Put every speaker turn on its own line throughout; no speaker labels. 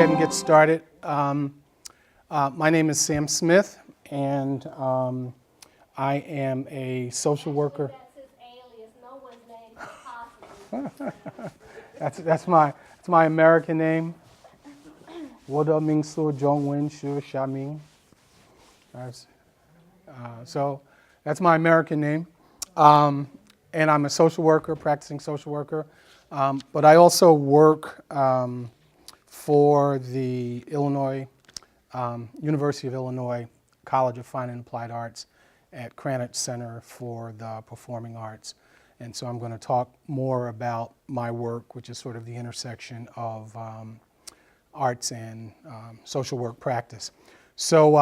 ahead and get started. My name is Sam Smith, and I am a social worker.
That's his alias. No one's name could possibly.
That's my American name. Woda Ming Su Jong Wen Shu Sha Ming. So that's my American name. And I'm a social worker, practicing social worker. But I also work for the University of Illinois College of Fine and Applied Arts at Krannert Center for the Performing Arts. And so I'm going to talk more about my work, which is sort of the intersection of arts and social work practice. So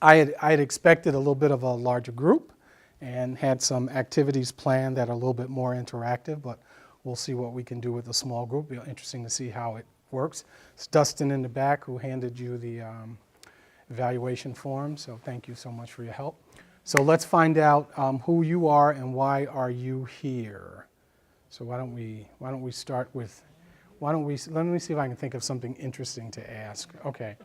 I had expected a little bit of a larger group and had some activities planned that are a little bit more interactive, but we'll see what we can do with a small group. It'll be interesting to see how it works. It's Dustin in the back who handed you the evaluation form, so thank you so much for your help. So let's find out who you are and why are you here. So why don't we start with, let me see if I can think of something interesting to ask. Okay,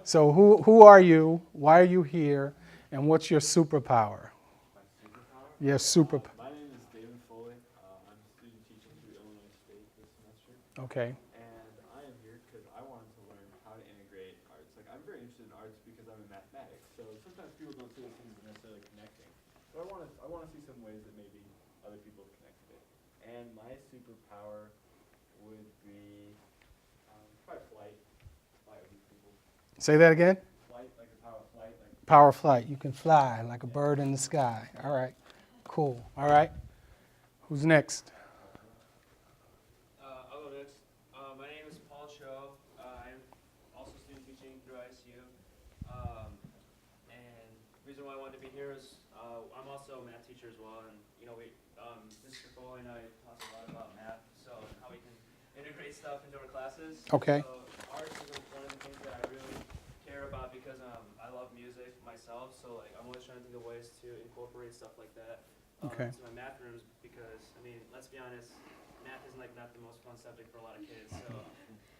so who are you, why are you here, and what's your superpower? Yes, superpower.
My name is David Foley. I'm a student teaching through Illinois State this semester.
Okay.
And I am here because I wanted to learn how to integrate arts. Like, I'm very interested in arts because I'm in mathematics. So sometimes people don't see those things necessarily connecting. But I want to see some ways that maybe other people have connected it. And my superpower would be probably flight. Fly over people.
Say that again?
Flight, like the power of flight. Like
Power of flight. You can fly like a bird in the sky. All right. Cool. All right. Who's next?
I'll go next. My name is Paul Cho. I'm also student teaching through ISU. And the reason why I wanted to be here is I'm also a math teacher as well. And, you know, Mr. Foley and I talk a lot about math, so how we can integrate stuff into our classes.
Okay.
So arts is one of the things that I really care about because I love music myself. So, like, I'm always trying to think of ways to incorporate stuff like that.
Okay.
To my math rooms because, I mean, let's be honest, math is like not the most fun subject for a lot of kids, so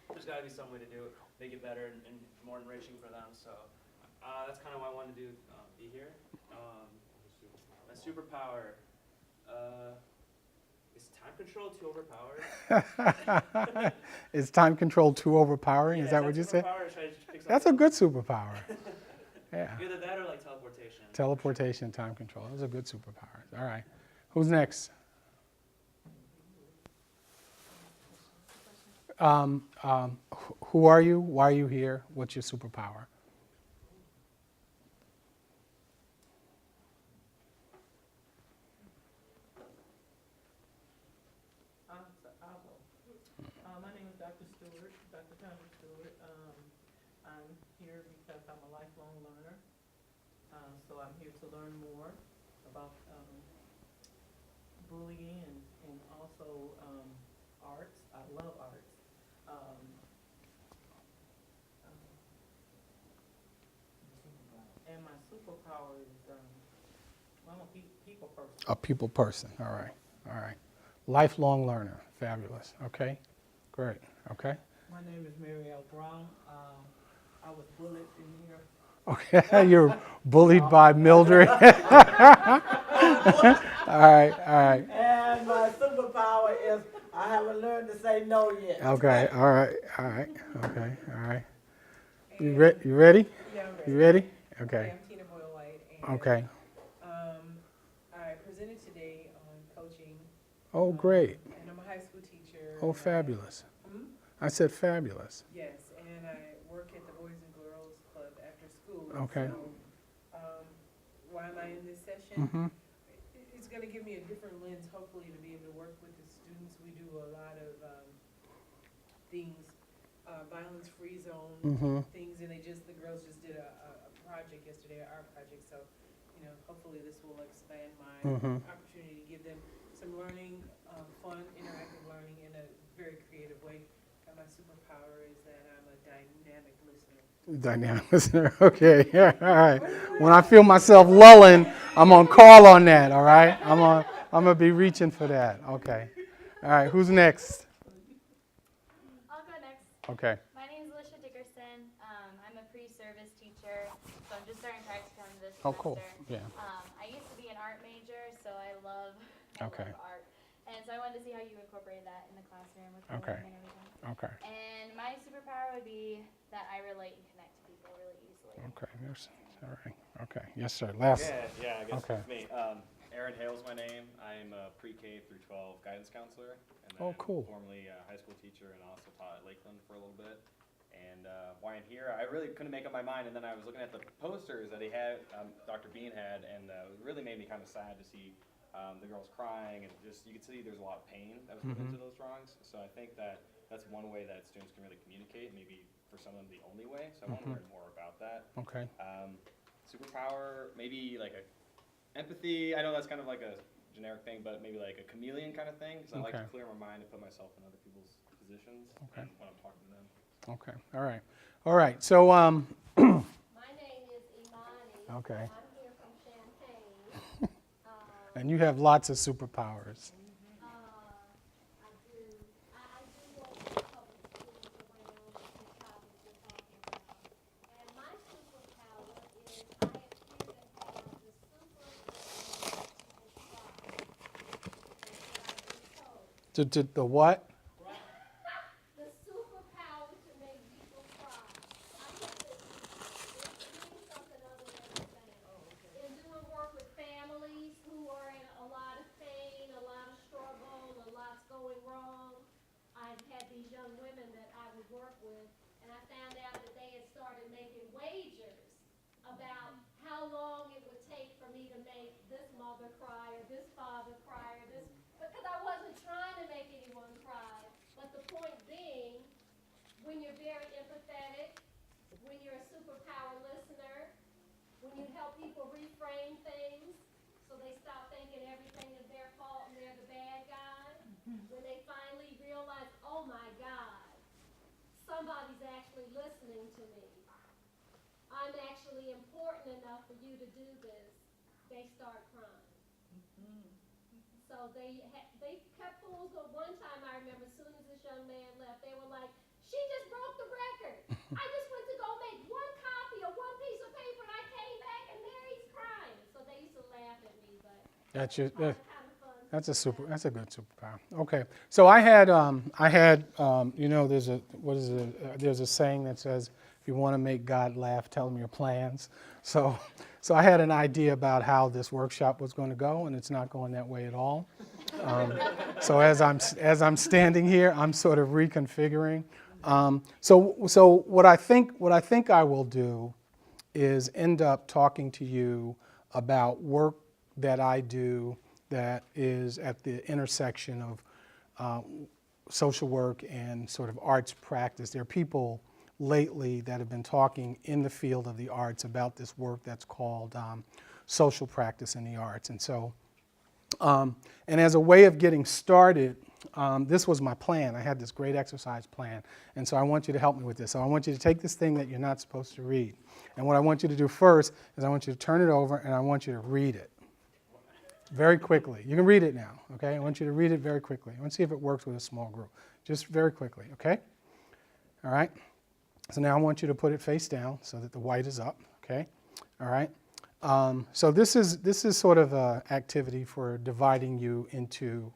there's got to be some way to do it, make it better and more enriching for them. So that's kind of why I wanted to be here. My superpower is time control too overpowered.
Is time control too overpowering? Is that what you said? That's a good superpower. Yeah.
Either that or like teleportation.
Teleportation, time control. Those are good superpowers. All right. Who's next? Who are you? Why are you here? What's your superpower?
My name is Dr. Stewart, Dr. Tanya Stewart. I'm here because I'm a lifelong learner. So I'm here to learn more about bullying and also arts. I love arts. And my superpower is I'm a people person.
A people person. All right. All right. Lifelong learner. Fabulous. Okay. Great. Okay.
My name is Mary L. Brown. I was bullied in here.
Okay. You're bullied by Mildred. All right. All right.
And my superpower is I haven't learned to say no yet.
Okay. All right. All right. Okay. All right. You ready?
Yeah, I'm ready.
You ready?
Okay,
Okay.
I'm Tina Boyle White, and
Okay.
I presented today on coaching.
Oh, great.
And I'm a high school teacher.
Oh,
and
fabulous.
Hmm?
I said fabulous.
Yes, and I work at the Boys and Girls Club after school.
Okay.
So, why am I in this session?
Mm-hmm.
It's going to give me a different lens, hopefully, to be able to work with the students. We do a lot of things, violence-free zone
Mm-hmm.
things, and the girls just did a project yesterday, our project, so, hopefully this will expand my
Mhm.
opportunity to give them some learning, fun, interactive learning in a very creative way. And my superpower is that I'm a dynamic listener.
Dynamic listener. Okay. Yeah. All right. When I feel myself lulling, I'm gonna call on that. All right. I'm gonna be reaching for that. Okay. All right. Who's next?
I'll go next.
Okay.
My name starting practicum this
Oh, cool.
semester.
Yeah.
I used to be an art major, so I love
Okay.
art. And so I wanted to see how you incorporate that in the classroom with
Okay.
coloring and everything.
Okay.
And my superpower would be that I relate and connect to people really easily.
Okay. All right. Okay. Yes, sir. Last.
Yeah, I guess
Okay.
it's me. Aaron Hale's my name. I'm a pre-K through 12 guidance counselor, and then
Oh, cool.
formerly a high school teacher, and also taught at Lakeland for a little bit. And why I'm here, I really couldn't make up my mind, and then I was looking at the posters that he had, Dr. Bean had, and it really made me kind of sad to see the girls crying, and just you could see there's a lot of pain that was put into those drawings. So I think that that's one way that students can really communicate, maybe for some of them the only way. So I want to learn more about that.
Okay.
Superpower, maybe like a empathy. I know that's kind of like a generic thing, but maybe like a chameleon kind of thing, because I like to
Okay.
clear my mind and put myself in other people's positions
Okay.
when I'm talking to them.
Okay. All right. All right. So
My name is Imani.
Okay.
I'm here from Champaign.
and you have lots of superpowers.
I do. I do work with public schools around the two topics you're talking about. And my superpower is I appear to have the super ability to cry. That's what I've been told.
The what?
The superpower to make people cry. I guess it means something other than saying. In doing work with families who are in a lot of pain, a lot of struggle, a lot's going wrong, I've had these young women that I would work with, and I found out that they had started making wagers about how long it would take for me to make this mother cry or this father cry or this, because I wasn't trying to make anyone cry. But the point being, when you're very empathetic, when you're a superpower listener, when you help people reframe things so they stop thinking everything is their fault and they're the bad guy, when they finally realize, oh my God, somebody's actually listening to me. I'm actually important enough for you to do this, they start crying. So they kept fools, but one time I remember as soon as this young man left, they were like, she just broke the record. I just went to go make one copy of one piece of paper and I came back and there he's crying. So they used to laugh at me, but
That's your.
kind of fun.
That's a good superpower. Okay. So I had you know, there's a saying that says, if you want to make God laugh, tell him your plans. So I had an idea about how this workshop was going to go, and it's not going that way at all. So as I'm standing here, I'm sort of reconfiguring. So what I think I will do is end up talking to you about work that I do that is at the intersection of social work and sort of arts practice. There are people lately that have been talking in the field of the arts about this work that's called social practice in the arts. And so, and as a way of getting started, this was my plan. I had this great exercise plan. And so I want you to help me with this. So I want you to take this thing that you're not supposed to read. And what I want you to do first is I want you to turn it over and I want you to read it very quickly. You can read it now, okay? I want you to read it very quickly. I want to see if it works with a small group. Just very quickly, okay? All right? So now I want you to put it face down so that the white is up, okay? All right? So this is sort of an activity for dividing you into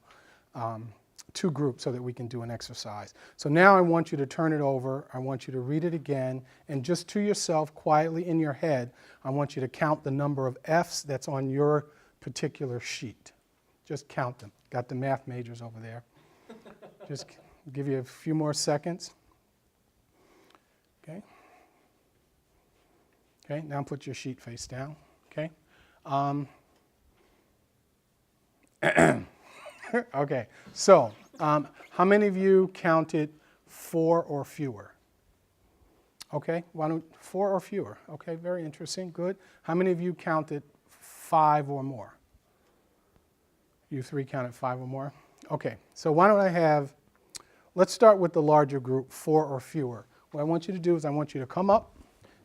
two groups so that we can do an exercise. So now I want you to turn it over. I want you to read it again. And just to yourself, quietly in your head, I want you to count the number of F's that's on your particular sheet. Just count them. Got the math majors over there. Just give you a few more seconds. Okay. Okay, now put your sheet face down. Okay. Okay, so how many of you counted 4 or fewer? Okay, 4 or fewer? Okay, very interesting, good. How many of you counted 5 or more? You 3 counted 5 or more? Okay, so why don't I have, let's start with the larger group, 4 or fewer. What I want you to do is I want you to come up,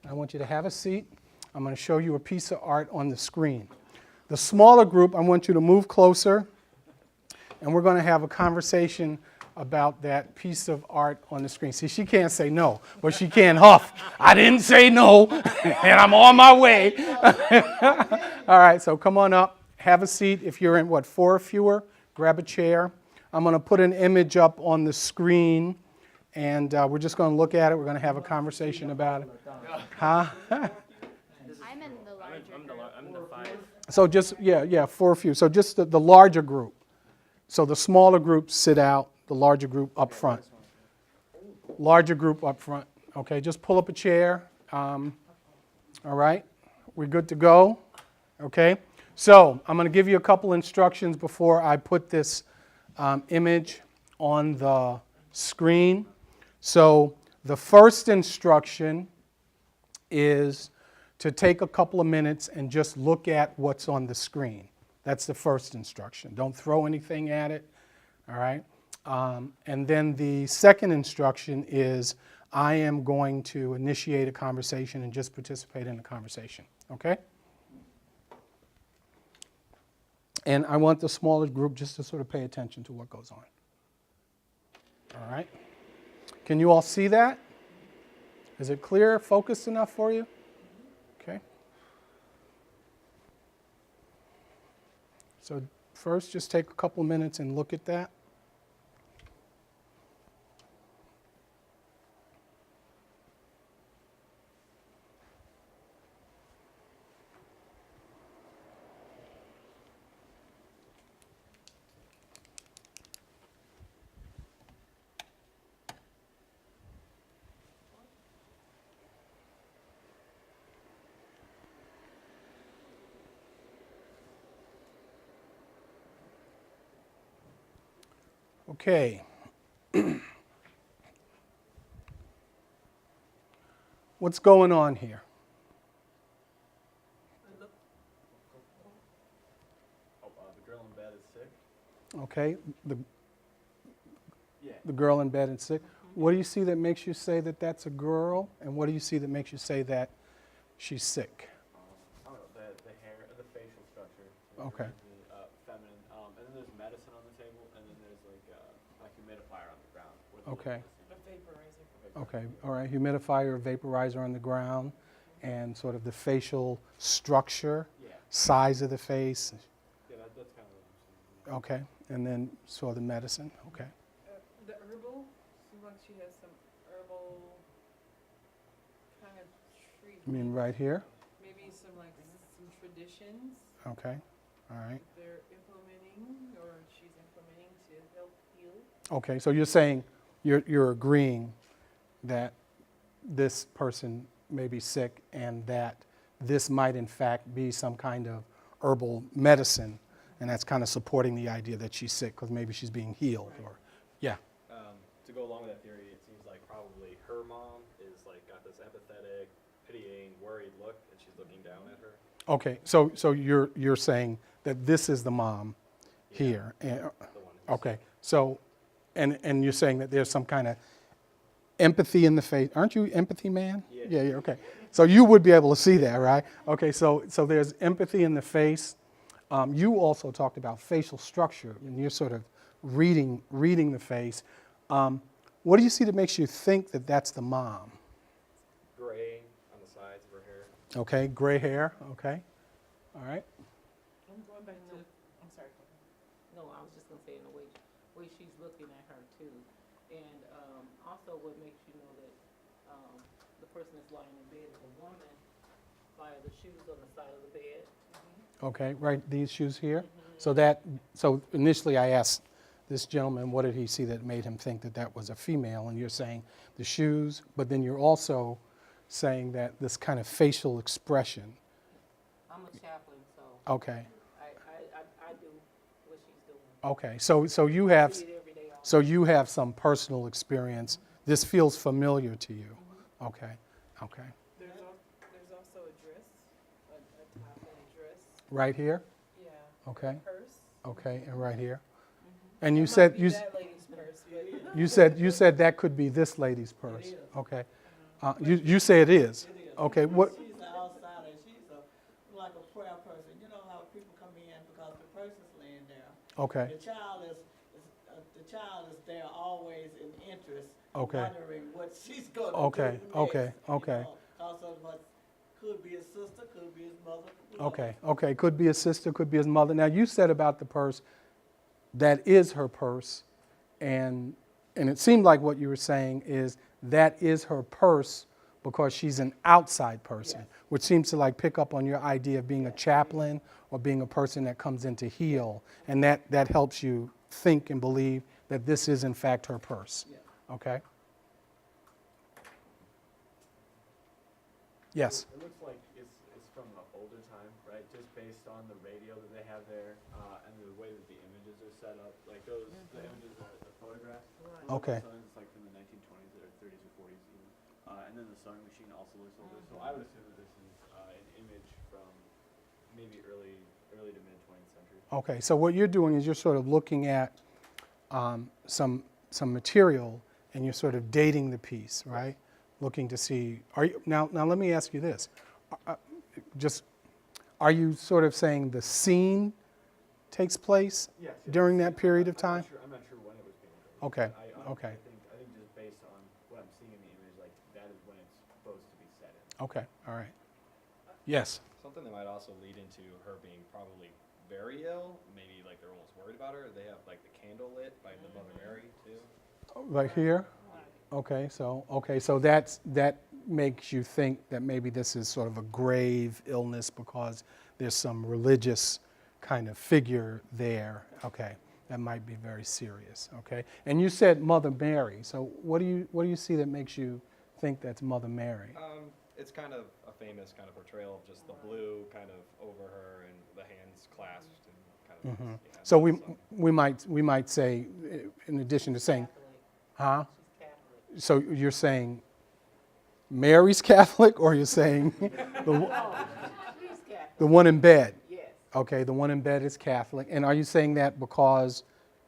and I want you to have a seat. I'm going to show you a piece of art on the screen. The smaller group, I want you to move closer, and we're going to have a conversation about that piece of art on the screen? See, she can't say no, but she can huff. I didn't say no, and I'm on my way. All right, so come on up. Have a seat. If you're in, 4 or fewer, grab a chair. I'm going to put an image up on the screen, and we're just going to look at it. We're going to have a conversation about it. Huh?
I'm in the larger
I'm the 5.
So just, 4 or few. So just the larger group. So the smaller groups sit out, the larger group up front. Larger group up front. Okay, just pull up a chair. All right, we're good to go. Okay, so I'm going to give you a couple instructions before I put this image on the screen. So the first instruction is to take a couple of minutes and just look at what's on the screen. That's the first instruction. Don't throw anything at it, all right? And then the second instruction is I am going to initiate a conversation and just participate in the conversation, okay? And I want the smaller group just to sort of pay attention to what goes on. All right? Can you all see that? Is it clear, focused enough for you? Okay. So first, just take a couple minutes and look at that. Okay. What's going on here?
The girl in bed is sick.
Okay,
Yeah.
the girl in bed and sick. What do you see that makes you say that that's a girl? And what do you see that makes you say that she's sick?
I don't know, the hair, the facial structure.
Okay.
Feminine. And then there's medicine on the table, and then there's like a humidifier on the ground.
Okay.
A vaporizer.
Okay, all right, humidifier, vaporizer on the ground, and sort of the facial structure,
Yeah.
size of the face.
Yeah, that's kind of what I'm
Okay,
saying.
and then the medicine. Okay.
The herbal, seems like she has some herbal kind of treatment.
You mean right here?
Maybe some traditions
Okay, all right.
they're implementing or she's implementing to help heal.
Okay, so you're saying, you're agreeing that this person may be sick and that this might in fact be some kind of herbal medicine, and that's kind of supporting the idea that she's sick because maybe she's being healed, or, yeah.
To go along with that theory, it seems like probably her mom is got this empathetic, pitying, worried look, and she's looking down at her.
Okay, so you're saying that this is the mom here. And,
The one who's
okay, so, and you're saying that there's some kind of empathy in the face. Aren't you empathy man?
Yeah.
Yeah, okay. So you would be able to see that, right? Okay, so there's empathy in the face. You also talked about facial structure, and you're sort of reading the face. What do you see that makes you think that that's the mom?
gray on the sides of her hair.
Okay, gray hair, okay. All right.
I'm going back to, I'm sorry. No, I was just gonna say in the way she's looking at her too. And, also what makes you know that, the person that's lying in bed is a woman by the shoes on the side of the bed.
Okay, right, these shoes here. So initially I asked this gentleman, what did he see that made him think that that was a female? And you're saying the shoes, but then you're also saying that this kind of facial expression.
I'm a chaplain, so
Okay,
I do what she's doing.
okay, so you have,
See it every day.
so you have some personal experience. This feels familiar to you. Okay, okay.
There's also a dress, a top and a dress.
Right here?
Yeah.
Okay,
Purse.
okay, and right here? And you
That
said,
might be that lady's purse, but
you said that could be this lady's purse. Okay. You say it is. Okay, what,
She's an outsider. She's like a prayer person. You know how people come in because the person's laying there.
okay,
The child is the child is there always in interest,
Okay.
wondering what she's gonna
Okay,
do
okay,
next,
okay.
Cause of what, could be his sister, could be his mother. who knows?
Okay, okay, could be his sister, could be his mother. Now, you said about the purse, that is her purse, and it seemed like what you were saying is that is her purse because she's an outside person,
Yes.
which seems to like pick up on your idea of being a chaplain or being a person that comes in to heal, and that helps you think and believe that this is in fact her purse.
Yeah.
Okay? Yes.
It looks like it's from an older time, right? Just based on the radio that they have there, and the way that the images are set up. Like the images are the photographs.
Okay.
It's like from the 1920s or 30s or 40s even. And then the sewing machine also looks older. So I would assume that this is an image from maybe early to mid 20th century.
Okay, so what you're doing is you're sort of looking at some material and you're sort of dating the piece, right? Looking to see, now let me ask you this. Are you sort of saying the scene takes place
Yes.
during that period of time?
I'm not sure when it was being filmed.
Okay,
I
okay,
think just based on what I'm seeing in the image, like that is when it's supposed to be set in.
okay, all right. Yes,
Something that might also lead into her being probably very ill, maybe like they're almost worried about her. They have like the candle lit by the Mother Mary too.
right here? Okay, so that makes you think that maybe this is sort of a grave illness because there's some religious kind of figure there. Okay, that might be very serious. Okay, and you said Mother Mary. So what do you see that makes you think that's Mother Mary?
It's kind of a famous kind of portrayal of just the blue kind of over her and the hands clasped and kind of. Yeah,
So we might say, in addition to saying, huh?
She's Catholic.
So you're saying Mary's Catholic, or you're saying
She's Catholic,
the one in bed?
yes,
Okay, the one in bed is Catholic. And are you saying that because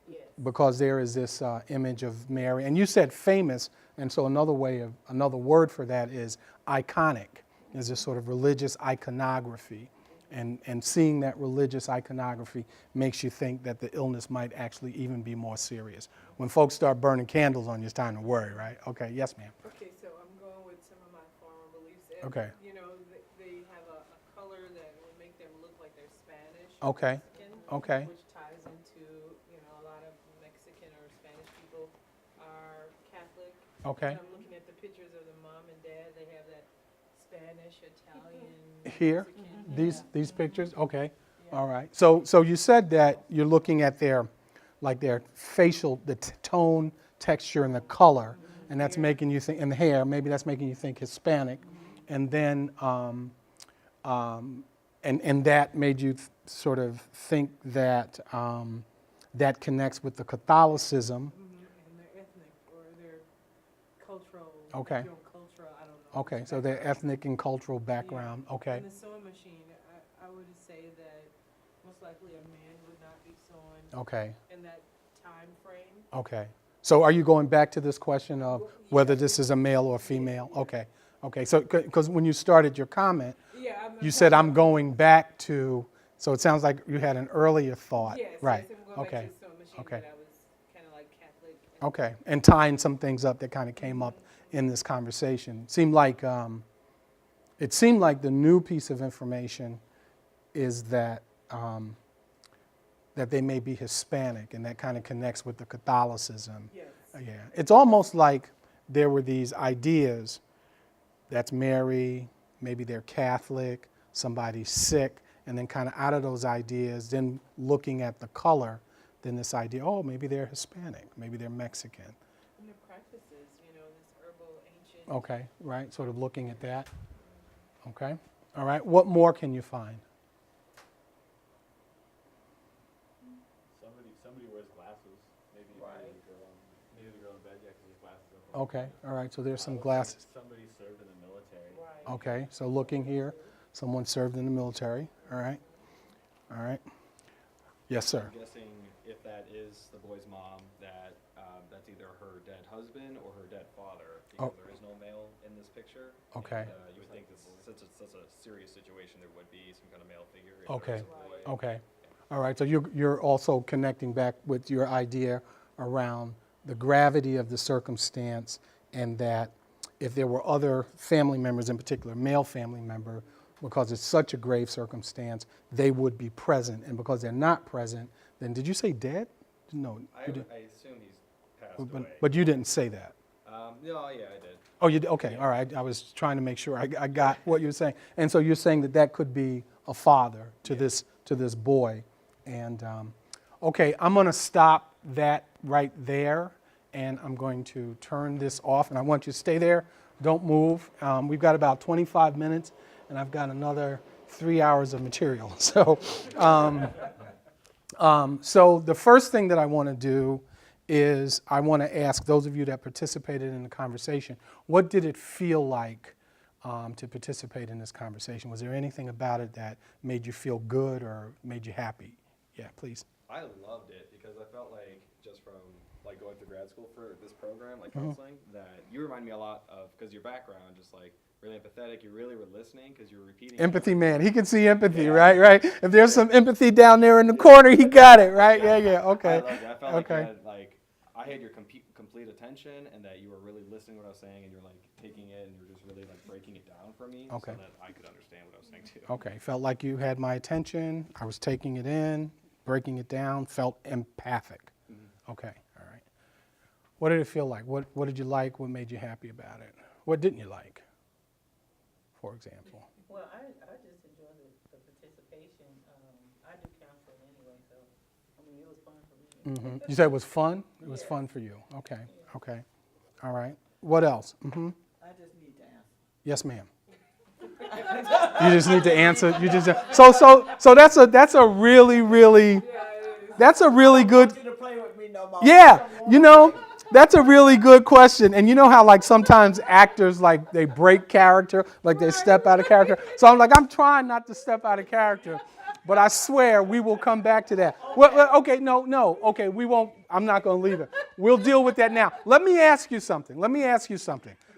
yes.
there is this image of Mary? And you said famous, and so another word for that is iconic, is this sort of religious iconography. And seeing that religious iconography makes you think that the illness might actually even be more serious. When folks start burning candles on you, it's time to worry, right? Okay, yes, ma'am.
Okay, so I'm going with some of my former beliefs. And,
Okay.
You know, they have a color that would make them look like they're Spanish.
Okay,
Mexican,
okay.
Which ties into, you know, a lot of Mexican or Spanish people are Catholic.
Okay.
And I'm looking at the pictures of the mom and dad. They have that Spanish, Italian.
Here?
Mexican,
These pictures? Okay,
yeah.
all right. So you said that you're looking at their facial, the tone, texture, and the color, and that's making you think, and the hair, maybe that's making you think Hispanic, and then, and that made you sort of think that that connects with the Catholicism.
And their ethnic or their cultural.
Okay.
Cultural, I don't know.
Okay, so their ethnic and cultural background, okay.
And the sewing machine, I would say that most likely a man would not be sewing
Okay,
in that time frame.
okay. So are you going back to this question of whether this is a male or female? Okay, okay. So, because when you started your comment,
Yeah,
you said, I'm going back to, so it sounds like you had an earlier thought.
Yes,
Right,
yes, I'm going
okay,
back to the sewing machine,
okay.
but I was kind of like Catholic.
okay. And tying some things up that kind of came up in this conversation. It seemed like the new piece of information is that that they may be Hispanic, and that kind of connects with the Catholicism.
Yes.
Yeah, it's almost like there were these ideas, that's Mary, maybe they're Catholic, somebody's sick, and then kind of out of those ideas, then looking at the color, then this idea, oh, maybe they're Hispanic, maybe they're Mexican.
And the practices, you know, this herbal ancient.
Okay, right, sort of looking at that. Okay, all right, what more can you find?
Somebody wears glasses. Maybe maybe the girl in bed, yeah, 'cause there's glasses up.
Okay, all right, so there's some
Looks
glasses.
like somebody served in the military.
Right.
Okay, so looking here, someone served in the military, all right, all right. Yes, sir.
I'm guessing if that is the boy's mom, that's either her dead husband or her dead father, because there is no male in this picture.
Okay.
And, you would think this, since it's such a serious situation, there would be some kind of male figure. if
Okay.
there is a boy.
Okay, all right, so you're also connecting back with your idea around the gravity of the circumstance, and that if there were other family members, in particular male family member, because it's such a grave circumstance, they would be present. And because they're not present, then did you say dead? No,
I
you didn't.
assume he's passed away.
But you didn't say that.
No, yeah, I did.
Oh, you did? Okay, all right. I was trying to make sure I got what you were saying. And so you're saying that that could be a father to this boy. And okay, I'm going to stop that right there, and I'm going to turn this off. And I want you to stay there. Don't move. We've got about 25 minutes, and I've got another 3 hours of material. So, so the first thing that I want to do is I want to ask those of you that participated in the conversation, what did it feel like to participate in this conversation? Was there anything about it that made you feel good or made you happy? Yeah, please.
I loved it because I felt like just from like going through grad school for this program, like counseling, that you remind me a lot of, because your background, just like really empathetic, you really were listening because you were repeating.
Empathy man, he can see empathy, right? If there's some empathy down there in the corner, he got it, right? Yeah, okay.
I loved it. I felt like,
Okay.
you had, like I had your complete attention, and that you were really listening to what I was saying, and you're like taking it, and you were just really like breaking it down for me,
Okay.
so that I could understand what I was saying too.
Okay, felt like you had my attention, I was taking it in, breaking it down, felt empathic. Okay, all right. What did it feel like? What did you like? What made you happy about it? What didn't you like, for example?
Well, I just enjoy the participation. I do counseling anyway, so, I mean, it was fun for me.
You said it was fun? It was fun for you. Okay, okay. All right. What else?
I just need to answer.
Yes, ma'am. You just need to answer. You just so that's a really good.
I want you to play with me no more.
Yeah, you know, that's a really good question. And you know how like sometimes actors like they break character, like they step out of character. So I'm trying not to step out of character, but I swear we will come back to that. Well, okay, no, okay, we won't. I'm not going to leave it. We'll deal with that now. Let me ask you something.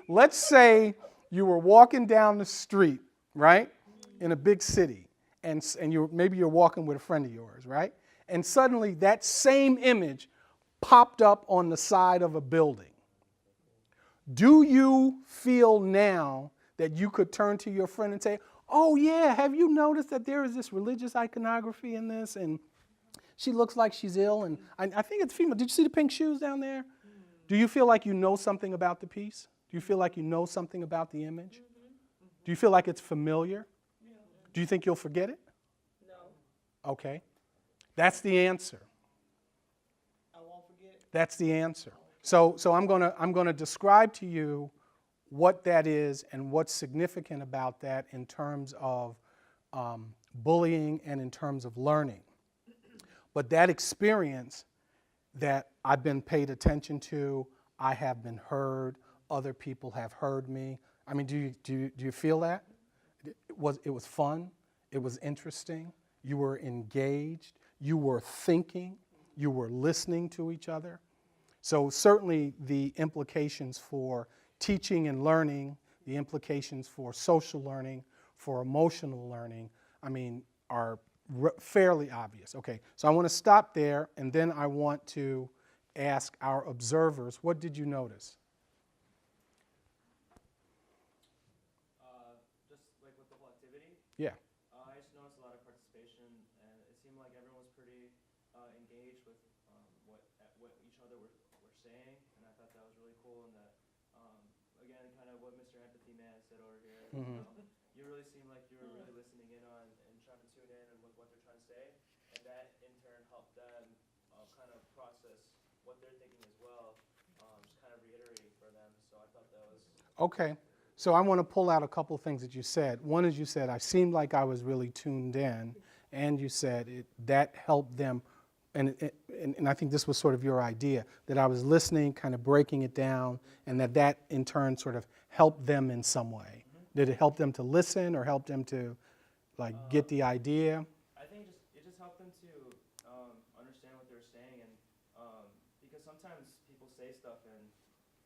Let's say you were walking down the street, right, in a big city, and maybe you're walking with a friend of yours, right? And suddenly that same image popped up on the side of a building. Do you feel now that you could turn to your friend and say, oh yeah, have you noticed that there is this religious iconography in this, and she looks like she's ill, and I think it's female. Did you see the pink shoes down there? Do you feel like you know something about the piece? Do you feel like you know something about the image? Do you feel like it's familiar? Do you think you'll forget it?
No.
Okay. That's the answer.
I won't forget it.
That's the answer. So I'm gonna describe to you what that is and what's significant about that in terms of bullying and in terms of learning. But that experience that I've been paid attention to, I have been heard, other people have heard me. I mean, do you feel that? It was fun, it was interesting, you were engaged, you were thinking, you were listening to each other. So certainly the implications for teaching and learning, the implications for social learning, for emotional learning, I mean, are fairly obvious. Okay, so I want to stop there, and then I want to ask our observers, what did you notice?
Just like with the whole activity,
Yeah.
I just noticed a lot of participation, and it seemed like everyone was pretty engaged with what each other were saying, and I thought that was really cool. And that, again, kind of what Mr. Empathy Man said over here. You really seemed like you were really listening in on and trying to tune in and with what they're trying to say, and that in turn helped them kind of process what they're thinking as well, just kind of reiterating for them. So I thought that was
Okay, so I want to pull out a couple things that you said. One is you said, I seemed like I was really tuned in, and you said that helped them, and I think this was sort of your idea, that I was listening, kind of breaking it down, and that in turn sort of helped them in some way. Did it help them to listen or help them to like get the idea?
I think it just helped them to understand what they're saying, and because sometimes people say stuff and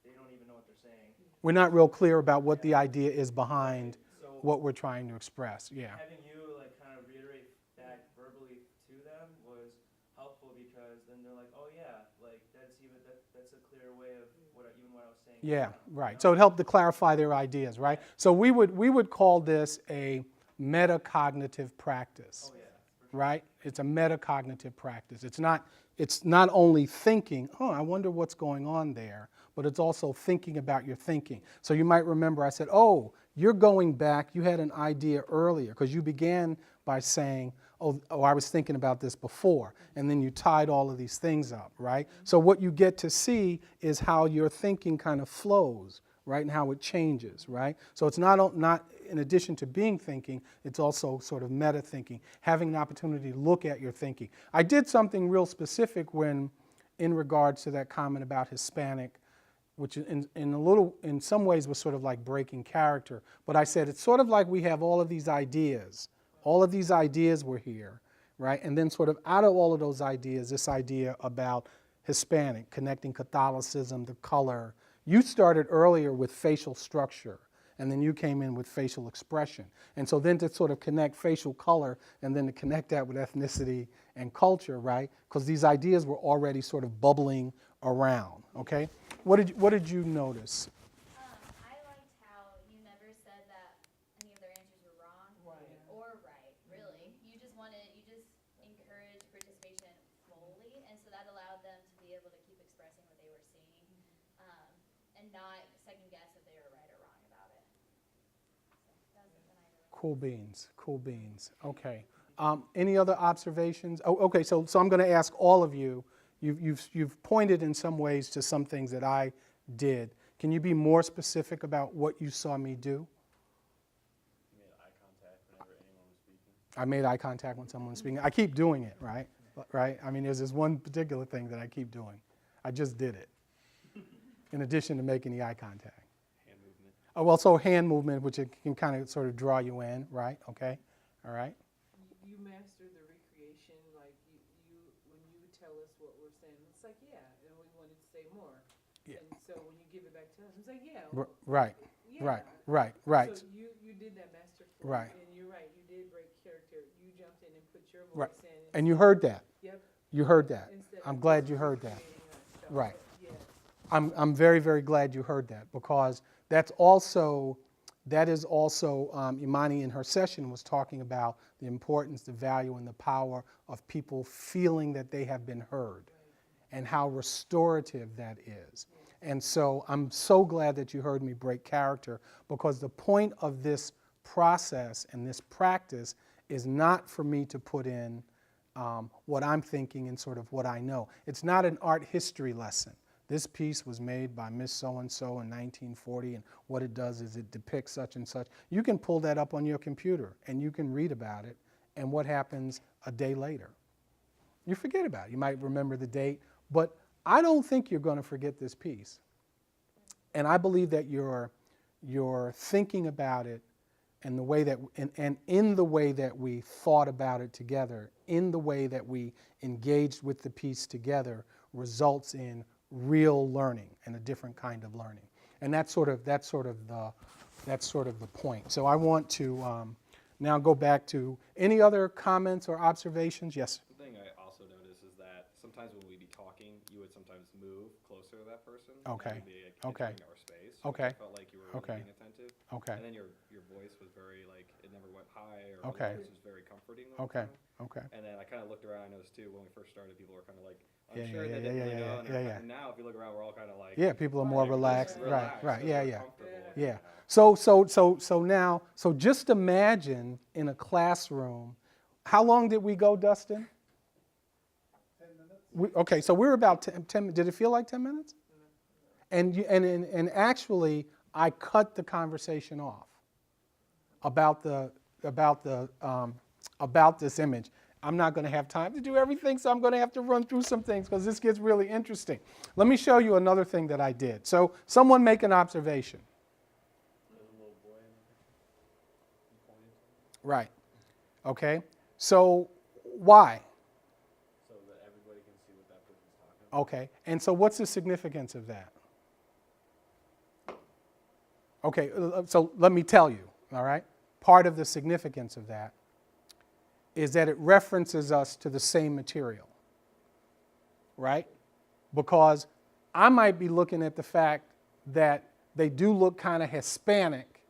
they don't even know what they're saying.
We're not real clear about what the idea is behind
So
what we're trying to express. Yeah.
having you like kind of reiterate back verbally to them was helpful, because then they're like, oh yeah, like that's even their way of what I was saying.
Yeah, right. So it helped to clarify their ideas, right? So we would call this a metacognitive practice,
Oh, yeah.
right? It's a metacognitive practice. It's not only thinking, oh, I wonder what's going on there, but it's also thinking about your thinking. So you might remember I said, oh, you're going back, you had an idea earlier, because you began by saying, oh, I was thinking about this before, and then you tied all of these things up, right? So what you get to see is how your thinking kind of flows, right, and how it changes, right? So it's not in addition to being thinking, it's also sort of meta thinking, having an opportunity to look at your thinking. I did something real specific when, in regards to that comment about Hispanic, which in some ways was sort of like breaking character. But I said, it's sort of like we have all of these ideas. All of these ideas were here, right? And then sort of out of all of those ideas, this idea about Hispanic, connecting Catholicism, the color. You started earlier with facial structure, and then you came in with facial expression. And so then to sort of connect facial color and then to connect that with ethnicity and culture, right? Because these ideas were already sort of bubbling around, okay? What did you notice?
I liked how you never said that any of their answers were wrong or right, really. You just encouraged participation fully, and so that allowed them to be able to keep expressing what they were seeing, and not second guess if they were right or wrong about it. So that was something I really liked.
Cool beans, cool beans. Okay. Any other observations? Oh, okay. So I'm going to ask all of you. You've pointed in some ways to some things that I did. Can you be more specific about what you saw me do?
You made eye contact whenever anyone was speaking.
I made eye contact when someone was speaking. I keep doing it, right? Right? I mean, there's this one particular thing that I keep doing. I just did it. In addition to making the eye contact.
Hand movement.
Oh, well, so hand movement, which it can kind of sort of draw you in, right? Okay. All right.
You master the recreation, like when you tell us what we're saying, it's like, yeah, and we wanted to say more.
Yeah.
And so when you give it back to us, it's like, yeah.
Right.
Yeah.
Right.
So you did that masterfully.
Right.
And you're right, you did break character. You jumped in and put your
Right.
voice in.
And you heard that.
Yep.
You heard that.
Instead
I'm
of
glad
just
you heard that.
recreating us. So,
Right.
yeah.
I'm very, very glad you heard that, because that is also Imani in her session was talking about the importance, the value, and the power of people feeling that they have been heard, and how restorative that is. And so I'm so glad that you heard me break character, because the point of this process and this practice is not for me to put in what I'm thinking and sort of what I know. It's not an art history lesson. This piece was made by Miss So-and-so in 1940, and what it does is it depicts such and such. You can pull that up on your computer, and you can read about it, and what happens a day later. You forget about it. You might remember the date, but I don't think you're going to forget this piece. And I believe that you're thinking about it and the way that, and in the way that we thought about it together, in the way that we engaged with the piece together, results in real learning and a different kind of learning. And that's sort of the point. So I want to now go back to any other comments or observations. Yes.
The thing I also noticed is that sometimes when we'd be talking, you would sometimes move closer to that person.
Okay.
And be, like,
Okay.
entering our space.
Okay.
I felt like you were really
Okay.
being attentive.
Okay.
And then your voice was very, like, it never went high, or
Okay.
it was just very comforting. all the
Okay.
time.
Okay.
And then I kind of looked around, I noticed too, when we first started, people were kind of like
Yeah,
unsure,
yeah,
they didn't
yeah,
really
yeah,
know.
yeah,
And,
yeah,
they're
yeah.
and now if you look around, we're all kind of like,
Yeah, people are more
like,
relaxed.
just
Right. Right.
so
Yeah.
we're
Yeah.
comfortable,
Yeah.
you know.
So just imagine in a classroom, how long did we go, Dustin?
10 minutes?
Okay, so we were about 10, did it feel like 10 minutes? And actually, I cut the conversation off about this image. I'm not going to have time to do everything, so I'm going to have to run through some things because this gets really interesting. Let me show you another thing that I did. So someone make an observation.
There's a little boy in the picture. You pointed to him,
Right. Okay. So why?
so that everybody can see what that person's talking about.
Okay. And so what's the significance of that? Okay, so let me tell you, all right? Part of the significance of that is that it references us to the same material, right? Because I might be looking at the fact that they do look kind of Hispanic.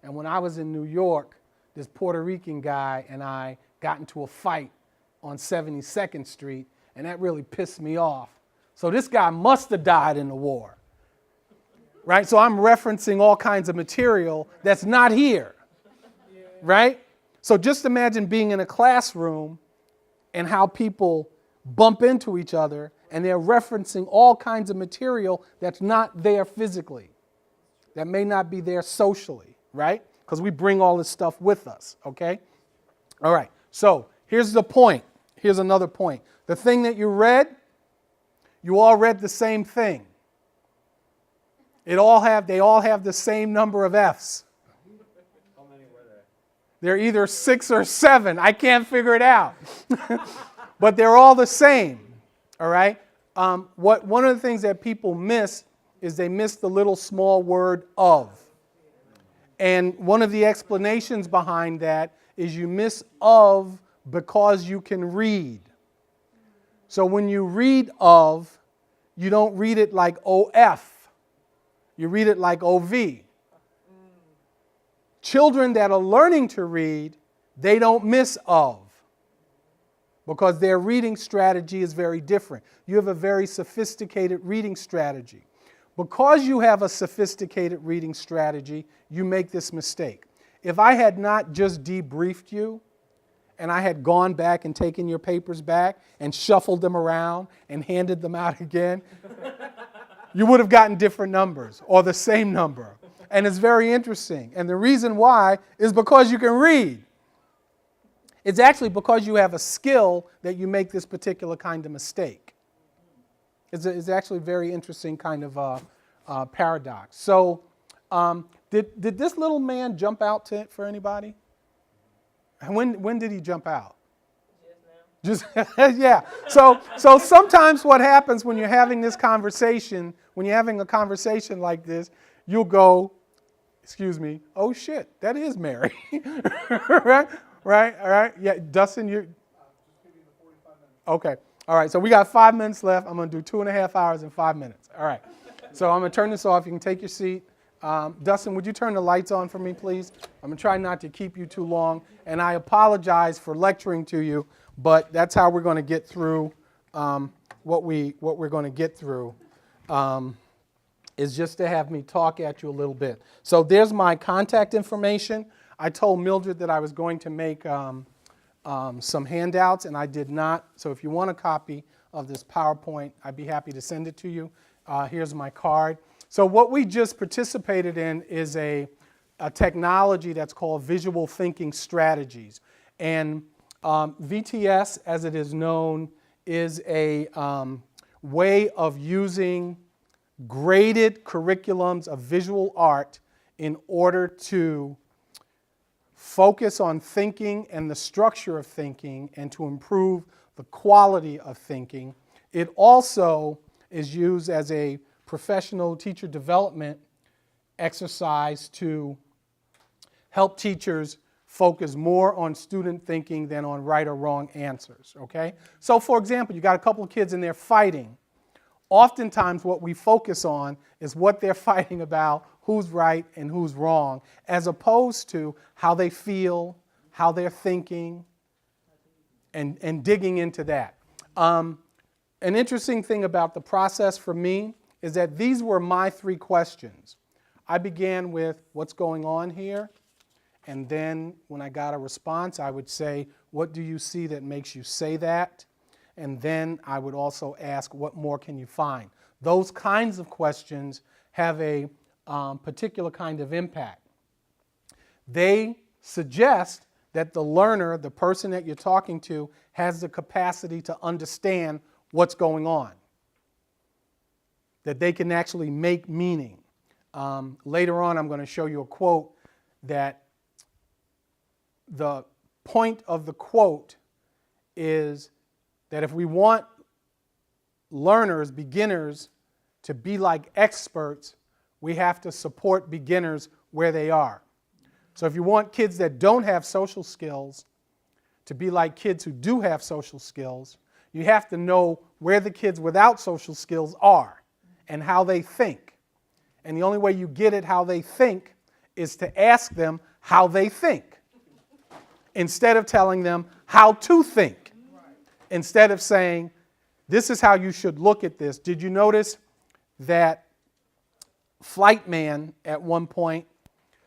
And when I was in New York, this Puerto Rican guy and I got into a fight on 72nd Street, and that really pissed me off. So this guy must have died in the war, right? So I'm referencing all kinds of material that's not here, right? So just imagine being in a classroom and how people bump into each other, and they're referencing all kinds of material that's not there physically, that may not be there socially, right? Because we bring all this stuff with us, okay? All right, so here's the point. Here's another point. The thing that you read, you all read the same thing. They all have the same number of F's.
How many were there?
They're either 6 or 7. I can't figure it out. But they're all the same, all right? One of the things that people miss is they miss the little small word of. And one of the explanations behind that is you miss of because you can read. So when you read of, you don't read it like OF. You read it like OV. Children that are learning to read, they don't miss of because their reading strategy is very different. You have a very sophisticated reading strategy. Because you have a sophisticated reading strategy, you make this mistake. If I had not just debriefed you, and I had gone back and taken your papers back and shuffled them around and handed them out again, you would have gotten different numbers or the same number. And it's very interesting. And the reason why is because you can read. It's actually because you have a skill that you make this particular kind of mistake. It's actually a very interesting kind of paradox. So did this little man jump out for anybody? When did he jump out? Just yeah. So sometimes what happens when you're having this conversation, when you're having a conversation like this, you'll go, excuse me, oh shit, that is Mary. Right? All right. Yeah, Dustin, you're okay. All right, so we got 5 minutes left. I'm going to do 2.5 hours in 5 minutes. All right. So I'm going to turn this off. You can take your seat. Dustin, would you turn the lights on for me, please? I'm going to try not to keep you too long. And I apologize for lecturing to you, but that's how we're going to get through what we're going to get through is just to have me talk at you a little bit. So there's my contact information. I told Mildred that I was going to make some handouts, and I did not. So if you want a copy of this PowerPoint, I'd be happy to send it to you. Here's my card. So what we just participated in is a technology that's called Visual Thinking Strategies. And VTS, as it is known, is a way of using graded curriculums of visual art in order to focus on thinking and the structure of thinking and to improve the quality of thinking. It also is used as a professional teacher development exercise to help teachers focus more on student thinking than on right or wrong answers, okay? So for example, you got a couple of kids and they're fighting. Oftentimes what we focus on is what they're fighting about, who's right and who's wrong, as opposed to how they feel, how they're thinking, and digging into that. An interesting thing about the process for me is that these were my 3 questions. I began with what's going on here, and then when I got a response, I would say, what do you see that makes you say that? And then I would also ask, what more can you find? Those kinds of questions have a particular kind of impact. They suggest that the learner, the person that you're talking to, has the capacity to understand what's going on, that they can actually make meaning. Later on, I'm going to show you a quote that the point of the quote is that if we want learners, beginners, to be like experts, we have to support beginners where they are. So if you want kids that don't have social skills to be like kids who do have social skills, you have to know where the kids without social skills are and how they think. And the only way you get it how they think is to ask them how they think, instead of telling them how to think. Instead of saying, this is how you should look at this. Did you notice that Flight Man at one point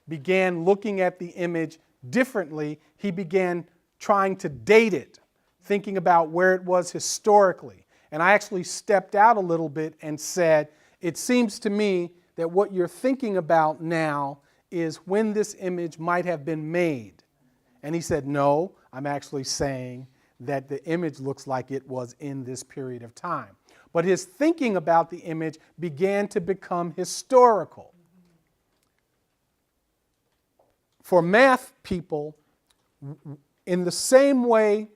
began looking at the image differently? He began trying to date it, thinking about where it was historically. And I actually stepped out a little bit and said, it seems to me that what you're thinking about now is when this image might have been made. And he said, no, I'm actually saying that the image looks like it was in this period of time. But his thinking about the image began to become historical. For math people, in the same way,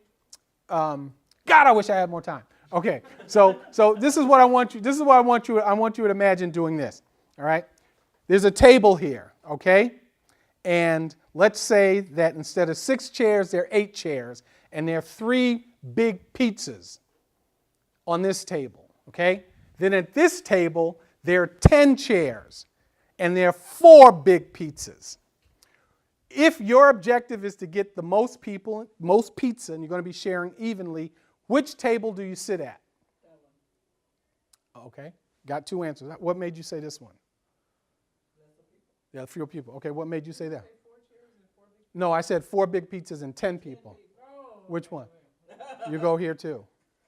God, I wish I had more time. Okay, so this is what I want you. This is what I want you. I want you to imagine doing this. All right, there's a table here. Okay, and let's say that instead of 6 chairs, there are 8 chairs, and there are 3 big pizzas on this table. Okay, then at this table there are 10 chairs, and there are 4 big pizzas. If your objective is to get the most people, most pizza, and you're going to be sharing evenly, which table do you sit at? Okay, got 2 answers. What made you say this one? Yeah, fewer people. Okay, what made you say that? No, I said 4 big pizzas and 10 people. Which one? You go here too.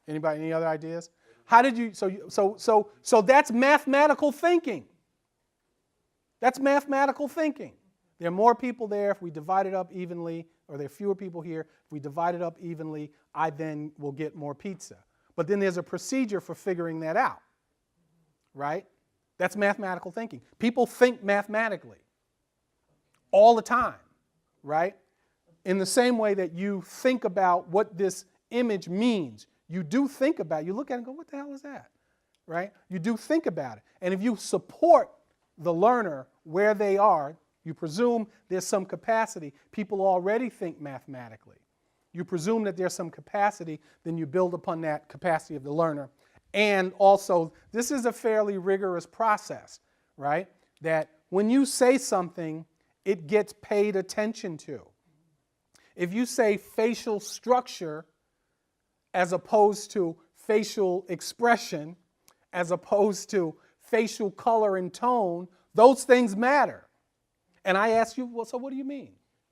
Anybody? Any other ideas? How did you? So that's mathematical thinking. That's mathematical thinking. There are more people there if we divide it up evenly, or there are fewer people here. If we divide it up evenly, I then will get more pizza. But then there's a procedure for figuring that out, right? That's mathematical thinking. People think mathematically all the time, right? In the same way that you think about what this image means, you do think about it. You look at it and go, what the hell is that, right? You do think about it. And if you support the learner where they are, you presume there's some capacity. People already think mathematically. You presume that there's some capacity, then you build upon that capacity of the learner. And also, this is a fairly rigorous process, right? That when you say something, it gets paid attention to. If you say facial structure as opposed to facial expression, as opposed to facial color and tone, those things matter. And I ask you, well, so what do you mean?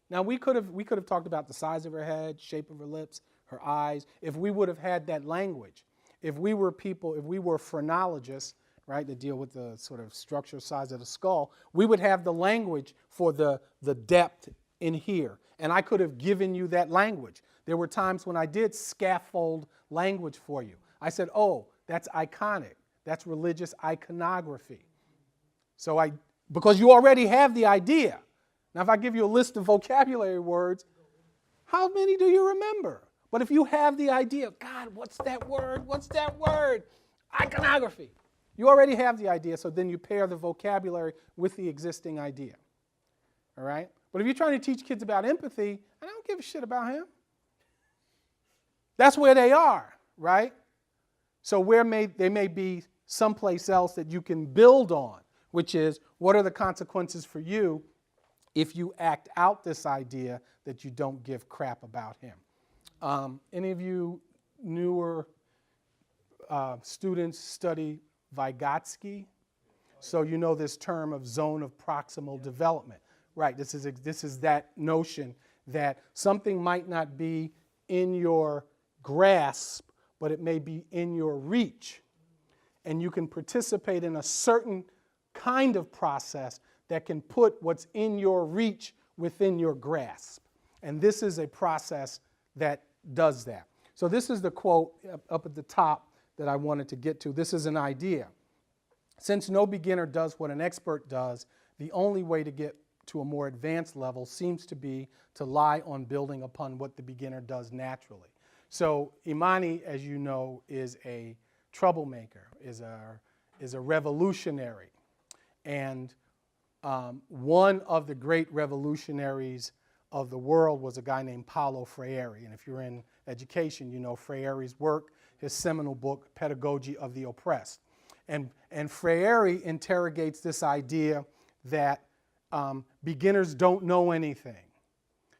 Now, we could have talked about the size of her head, shape of her lips, her eyes, if we would have had that language. If we were phrenologists, right, that deal with the sort of structure, size of the skull, we would have the language for the depth in here. And I could have given you that language. There were times when I did scaffold language for you. I said, oh, that's iconic. That's religious iconography. So because you already have the idea. Now, if I give you a list of vocabulary words, how many do you remember? But if you have the idea, God, what's that word? What's that word? Iconography. You already have the idea, so then you pair the vocabulary with the existing idea. All right? But if you're trying to teach kids about empathy, I don't give a shit about him. That's where they are, right? So they may be someplace else that you can build on, which is, what are the consequences for you if you act out this idea that you don't give crap about him? Any of you newer students study Vygotsky? So you know this term of zone of proximal development. Right, this is that notion that something might not be in your grasp, but it may be in your reach. And you can participate in a certain kind of process that can put what's in your reach within your grasp. And this is a process that does that. So this is the quote up at the top that I wanted to get to. This is an idea. Since no beginner does what an expert does, the only way to get to a more advanced level seems to be to lie on building upon what the beginner does naturally. So Imani, as you know, is a troublemaker, is a revolutionary. And one of the great revolutionaries of the world was a guy named Paulo Freire. And if you're in education, you know Freire's work, his seminal book, Pedagogy of the Oppressed. And Freire interrogates this idea that beginners don't know anything.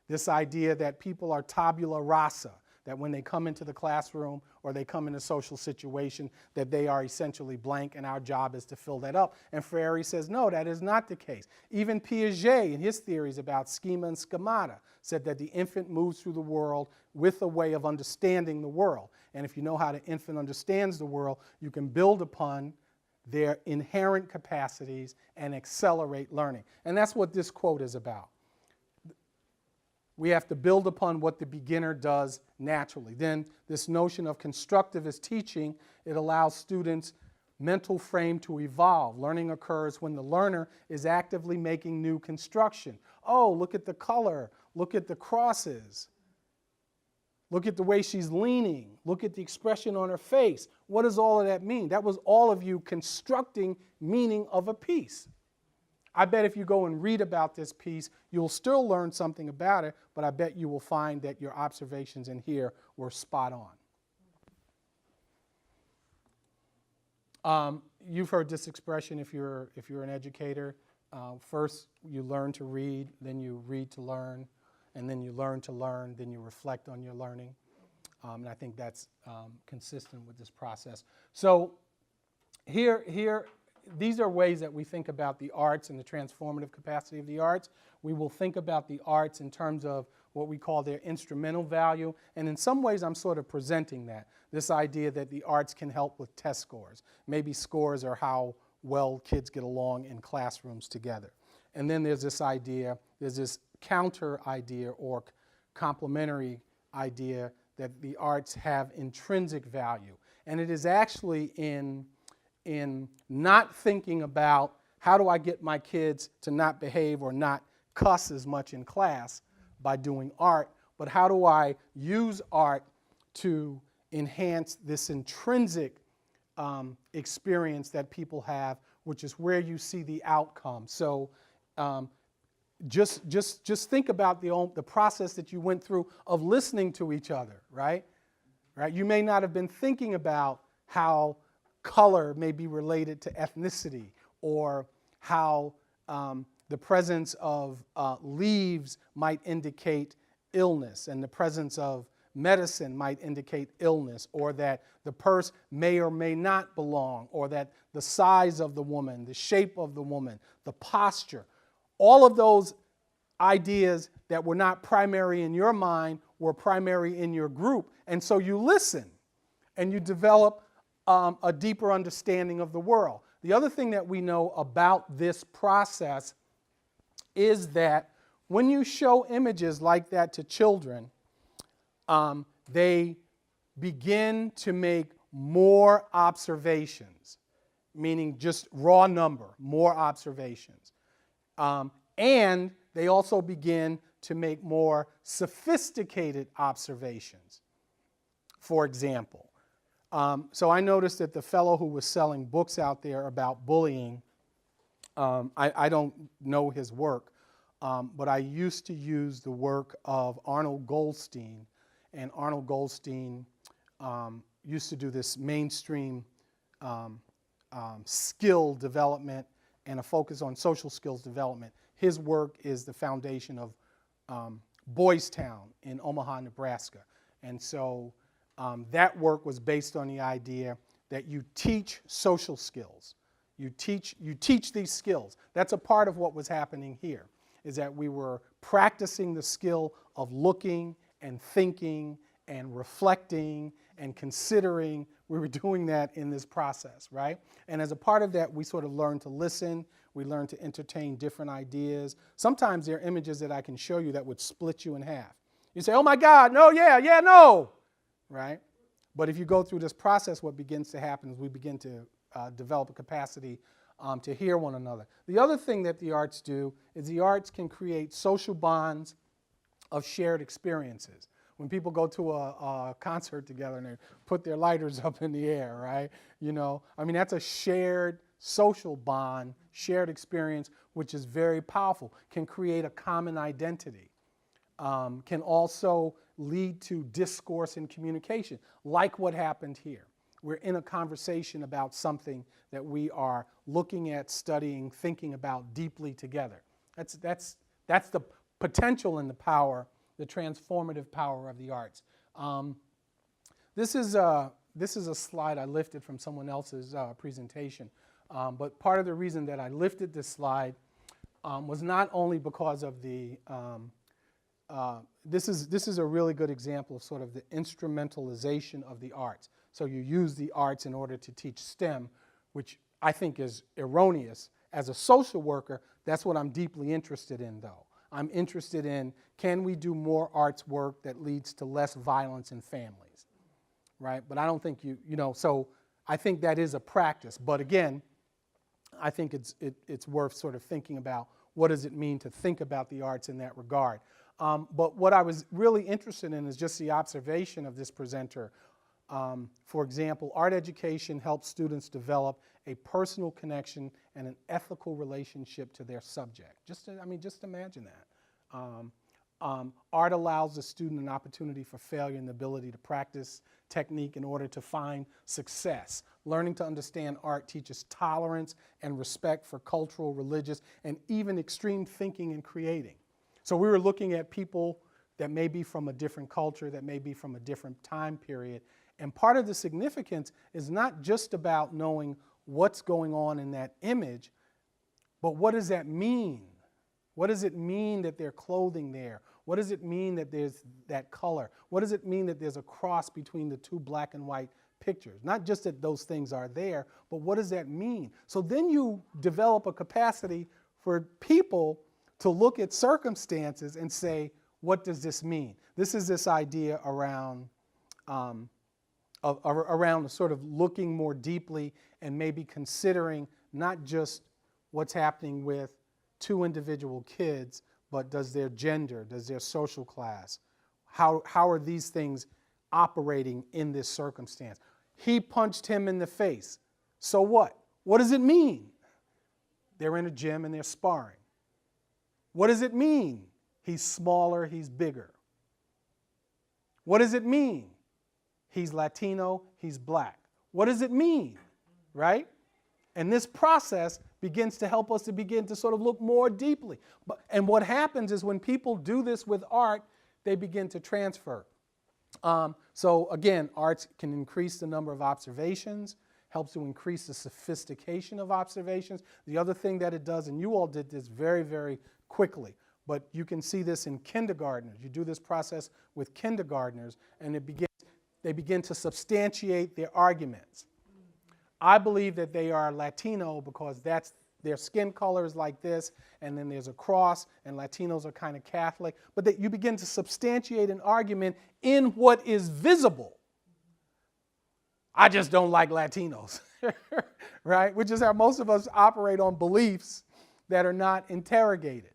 This idea that people are tabula rasa, that when they come into the classroom or they come in a social situation, that they are essentially blank and our job is to fill that up. And Freire says, no, that is not the case. Even Piaget, in his theories about schema and schemata, said that the infant moves through the world with a way of understanding the world. And if you know how the infant understands the world, you can build upon their inherent capacities and accelerate learning. And that's what this quote is about. We have to build upon what the beginner does naturally. Then this notion of constructivist teaching, it allows students' mental frame to evolve. Learning occurs when the learner is actively making new construction. Oh, look at the color. Look at the crosses. Look at the way she's leaning. Look at the expression on her face. What does all of that mean? That was all of you constructing meaning of a piece. I bet if you go and read about this piece, you'll still learn something about it, but I bet you will find that your observations in here were spot on. You've heard this expression if you're an educator. First, you learn to read, then you read to learn, and then you learn to learn, then you reflect on your learning. And I think that's consistent with this process. So here, these are ways that we think about the arts and the transformative capacity of the arts. We will think about the arts in terms of what we call their instrumental value. And in some ways, I'm sort of presenting that, this idea that the arts can help with test scores. Maybe scores are how well kids get along in classrooms together. And then there's this idea, there's this counter idea or complementary idea that the arts have intrinsic value. And it is actually in not thinking about how do I get my kids to not behave or not cuss as much in class by doing art, but how do I use art to enhance this intrinsic experience that people have, which is where you see the outcome. So just think about the process that you went through of listening to each other, right? You may not have been thinking about how color may be related to ethnicity, or how the presence of leaves might indicate illness, and the presence of medicine might indicate illness, or that the purse may or may not belong, or that the size of the woman, the shape of the woman, the posture, all of those ideas that were not primary in your mind were primary in your group. And so you listen and you develop a deeper understanding of the world. The other thing that we know about this process is that when you show images like that to children, they begin to make more observations, meaning just raw number, more observations. And they also begin to make more sophisticated observations. For example, so I noticed that the fellow who was selling books out there about bullying, I don't know his work, but I used to use the work of Arnold Goldstein. And Arnold Goldstein used to do this mainstream skill development and a focus on social skills development. His work is the foundation of Boys Town in Omaha, Nebraska. And so that work was based on the idea that you teach social skills. You teach these skills. That's a part of what was happening here, is that we were practicing the skill of looking and thinking and reflecting and considering. We were doing that in this process, right? And as a part of that, we sort of learned to listen. We learned to entertain different ideas. Sometimes there are images that I can show you that would split you in half. You say, oh my God, no, yeah, no, right? But if you go through this process, what begins to happen is we begin to develop a capacity to hear one another. The other thing that the arts do is the arts can create social bonds of shared experiences. When people go to a concert together and they put their lighters up in the air, right? You know, I mean, that's a shared social bond, shared experience, which is very powerful, can create a common identity, can also lead to discourse and communication, like what happened here. we're in a conversation about something that we are looking at, studying, thinking about deeply together. That's the potential and the power, the transformative power of the arts. This is a slide I lifted from someone else's presentation, but part of the reason that I lifted this slide was not only because of the this is a really good example of sort of the instrumentalization of the arts. So you use the arts in order to teach STEM, which I think is erroneous. As a social worker, that's what I'm deeply interested in, though. I'm interested in, can we do more arts work that leads to less violence in families, right? But I don't think so I think that is a practice. But again, I think it's worth sort of thinking about what does it mean to think about the arts in that regard. But what I was really interested in is just the observation of this presenter. For example, art education helps students develop a personal connection and an ethical relationship to their subject. Just imagine that. Art allows the student an opportunity for failure and the ability to practice technique in order to find success. Learning to understand art teaches tolerance and respect for cultural, religious, and even extreme thinking and creating. So we were looking at people that may be from a different culture, that may be from a different time period. And part of the significance is not just about knowing what's going on in that image, but what does that mean? What does it mean that they're clothing there? What does it mean that there's that color? What does it mean that there's a cross between the two black and white pictures? Not just that those things are there, but what does that mean? So then you develop a capacity for people to look at circumstances and say, what does this mean? This is this idea around sort of looking more deeply and maybe considering not just what's happening with two individual kids, but does their gender, does their social class, how are these things operating in this circumstance? He punched him in the face. So what? What does it mean? They're in a gym and they're sparring. What does it mean? He's smaller, he's bigger. What does it mean? He's Latino, he's black. What does it mean, right? And this process begins to help us to begin to sort of look more deeply. And what happens is when people do this with art, they begin to transfer. So again, arts can increase the number of observations, helps to increase the sophistication of observations. The other thing that it does, and you all did this very, very quickly, but you can see this in kindergartners. You do this process with kindergartners, and they begin to substantiate their arguments. I believe that they are Latino because their skin color is like this, and then there's a cross, and Latinos are kind of Catholic. But that you begin to substantiate an argument in what is visible. I just don't like Latinos, right? Which is how most of us operate on beliefs that are not interrogated.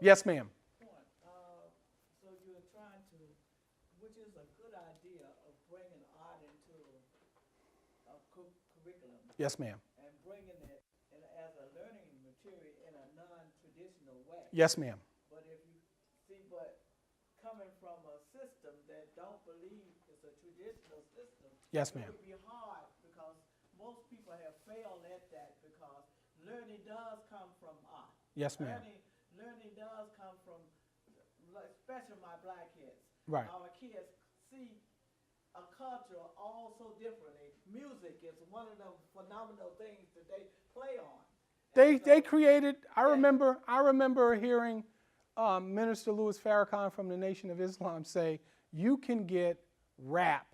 Yes, ma'am.
So you're trying to, which is a good idea of bringing art into a curriculum.
Yes, ma'am.
And bringing it as a learning material in a non-traditional way.
Yes, ma'am.
But if you see, coming from a system that don't believe it's a traditional system,
Yes, ma'am.
it would be hard because most people have failed at that because learning does come from art.
Yes, ma'am.
Learning does come from, especially my black kids.
Right.
Our kids see a culture all so differently. Music is one of the phenomenal things that they play on.
They created. I remember hearing Minister Louis Farrakhan from the Nation of Islam say, "You can get rap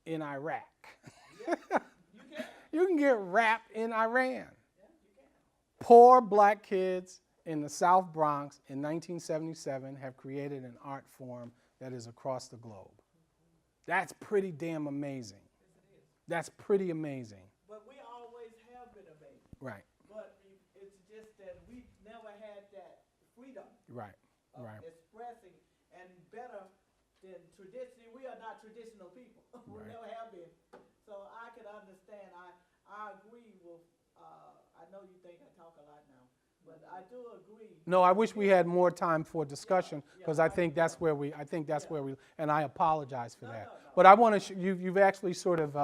in Iraq.
Yeah, you can.
You can get rap in Iran."
Yeah, you can.
Poor black kids in the South Bronx in 1977 have created an art form that is across the globe. That's pretty damn amazing.
Yes, it is.
That's pretty amazing.
But we always have been amazing.
Right,
But it's just that we never had that freedom
right,
of
right.
expressing, and better than traditionally, we are not traditional people. We
Right.
never have been. So I can understand. I agree with. I know you think I talk a lot now, But I do agree.
No, I wish we had more time for discussion, because I think that's where we, and I apologize for that. But I want to, you've actually sort of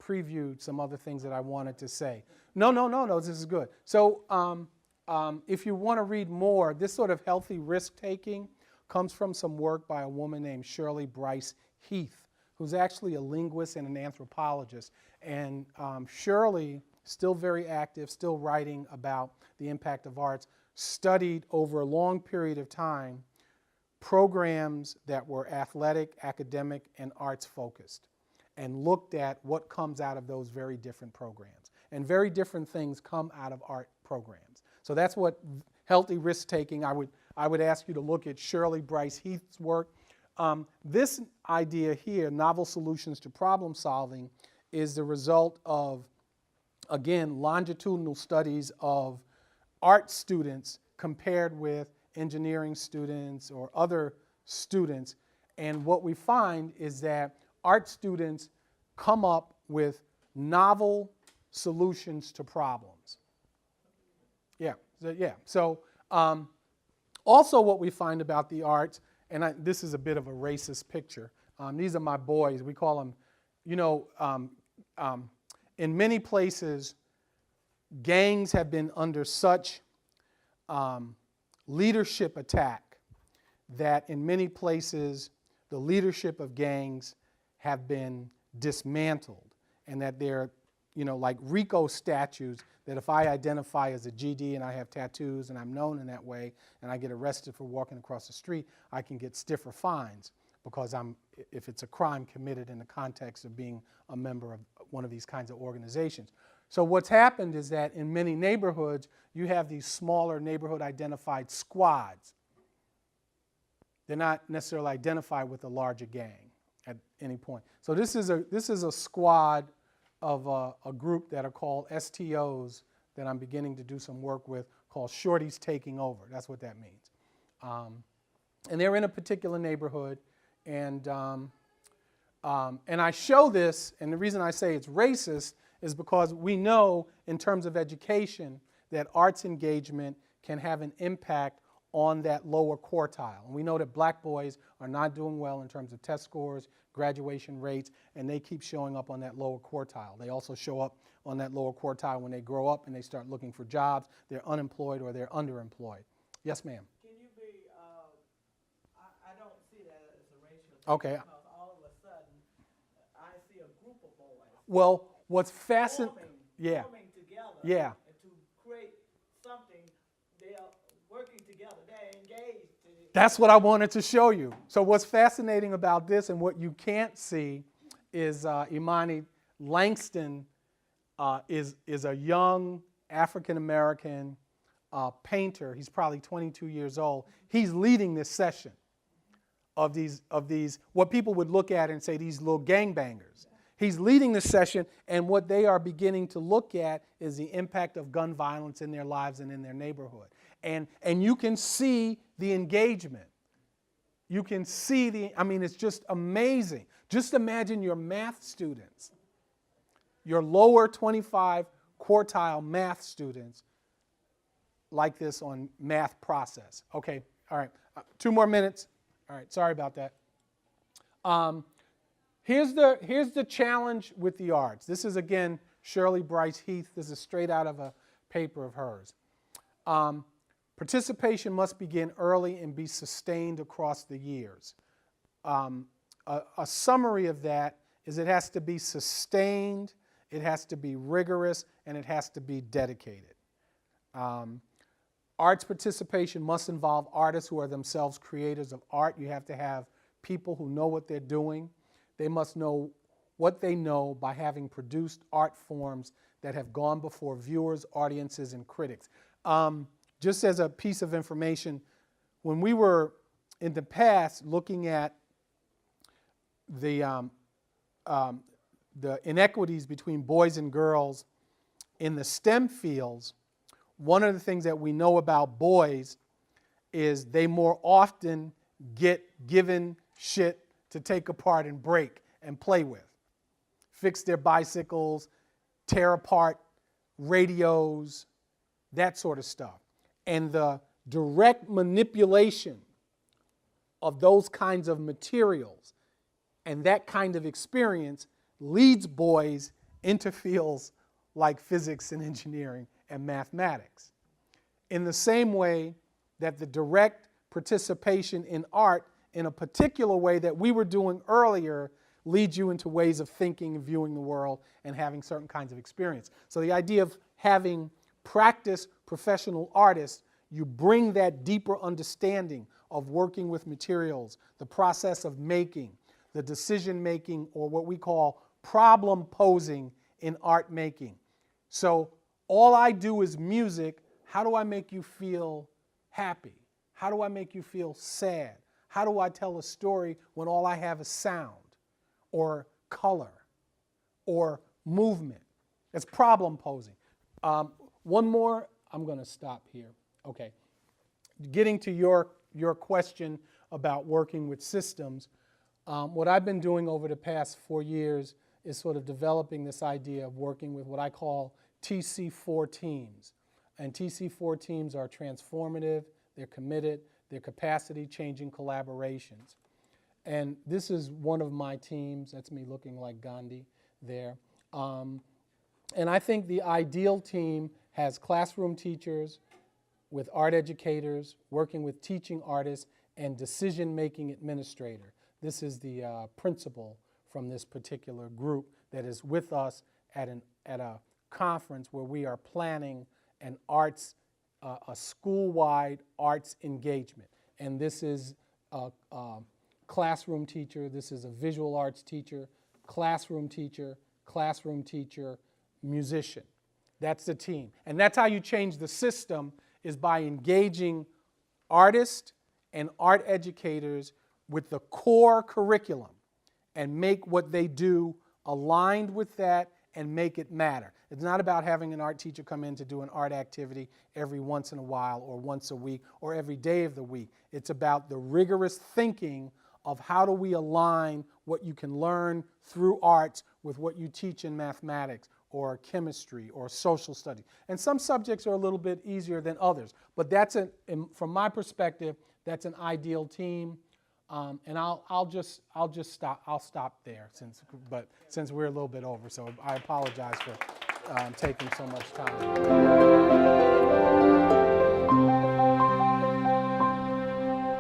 previewed some other things that I wanted to say. No, this is good. So if you want to read more, this sort of healthy risk-taking comes from some work by a woman named Shirley Bryce Heath, who's actually a linguist and an anthropologist. And Shirley, still very active, still writing about the impact of arts, studied over a long period of time programs that were athletic, academic, and arts-focused, and looked at what comes out of those very different programs. And very different things come out of art programs. So that's what healthy risk-taking, I would ask you to look at Shirley Bryce Heath's work. This idea here, novel solutions to problem solving, is the result of, again, longitudinal studies of art students compared with engineering students or other students. And what we find is that art students come up with novel solutions to problems. So also what we find about the arts, and this is a bit of a racist picture. These are my boys. We call them, in many places, gangs have been under such leadership attack that in many places the leadership of gangs have been dismantled, and that they're, like RICO statutes, that if I identify as a GD and I have tattoos and I'm known in that way and I get arrested for walking across the street, I can get stiffer fines because if it's a crime committed in the context of being a member of one of these kinds of organizations. So what's happened is that in many neighborhoods, you have these smaller neighborhood identified squads. They're not necessarily identified with a larger gang at any point. So this is a squad of a group that are called STOs that I'm beginning to do some work with, called Shorties Taking Over. That's what that means. And they're in a particular neighborhood, and I show this, and the reason I say it's racist is because we know in terms of education that arts engagement can have an impact on that lower quartile. And we know that black boys are not doing well in terms of test scores, graduation rates, and they keep showing up on that lower quartile. They also show up on that lower quartile when they grow up and they start looking for jobs. They're unemployed or they're underemployed. Yes, ma'am.
Can you be, I don't see that as a racial thing.
Okay.
Because all of a sudden, I see a group of boys.
Well, what's fascinating,
Forming together.
Yeah.
And to create something, they are working together, they're engaged.
That's what I wanted to show you. So what's fascinating about this and what you can't see is Imani Langston is a young African-American painter. He's probably 22 years old. He's leading this session of these what people would look at and say these little gangbangers. He's leading the session, and what they are beginning to look at is the impact of gun violence in their lives and in their neighborhood. And you can see the engagement. You can see it's just amazing. Just imagine your math students, your lower 25 quartile math students like this on math process. Okay, all right, 2 more minutes. All right, sorry about that. Here's the challenge with the arts. This is, again, Shirley Bryce Heath. This is straight out of a paper of hers. Participation must begin early and be sustained across the years. A summary of that is it has to be sustained, it has to be rigorous, and it has to be dedicated. Arts participation must involve artists who are themselves creators of art. You have to have people who know what they're doing. They must know what they know by having produced art forms that have gone before viewers, audiences, and critics. Just as a piece of information, when we were in the past looking at the inequities between boys and girls in the STEM fields, one of the things that we know about boys is they more often get given shit to take apart and break and play with. Fix their bicycles, tear apart radios, that sort of stuff. And the direct manipulation of those kinds of materials and that kind of experience leads boys into fields like physics and engineering and mathematics. In the same way that the direct participation in art in a particular way that we were doing earlier leads you into ways of thinking and viewing the world and having certain kinds of experience. So the idea of having practiced professional artists, you bring that deeper understanding of working with materials, the process of making, the decision making, or what we call problem posing in art making. So all I do is music. How do I make you feel happy? How do I make you feel sad? How do I tell a story when all I have is sound or color or movement? It's problem posing. One more, I'm going to stop here. Okay. Getting to your question about working with systems, what I've been doing over the past 4 years is sort of developing this idea of working with what I call TC4 teams. And TC4 teams are transformative, they're committed, they're capacity-changing collaborations. And this is one of my teams. That's me looking like Gandhi there. And I think the ideal team has classroom teachers with art educators, working with teaching artists, and decision-making administrator. This is the principal from this particular group that is with us at a conference where we are planning an arts, a school-wide arts engagement. And this is a classroom teacher, this is a visual arts teacher, classroom teacher, musician. That's the team. And that's how you change the system, is by engaging artists and art educators with the core curriculum and make what they do aligned with that and make it matter. It's not about having an art teacher come in to do an art activity every once in a while or once a week or every day of the week. It's about the rigorous thinking of how do we align what you can learn through arts with what you teach in mathematics or chemistry or social studies. And some subjects are a little bit easier than others, but that's from my perspective, that's an ideal team. And I'll stop there since we're a little bit over. So I apologize for taking so much time.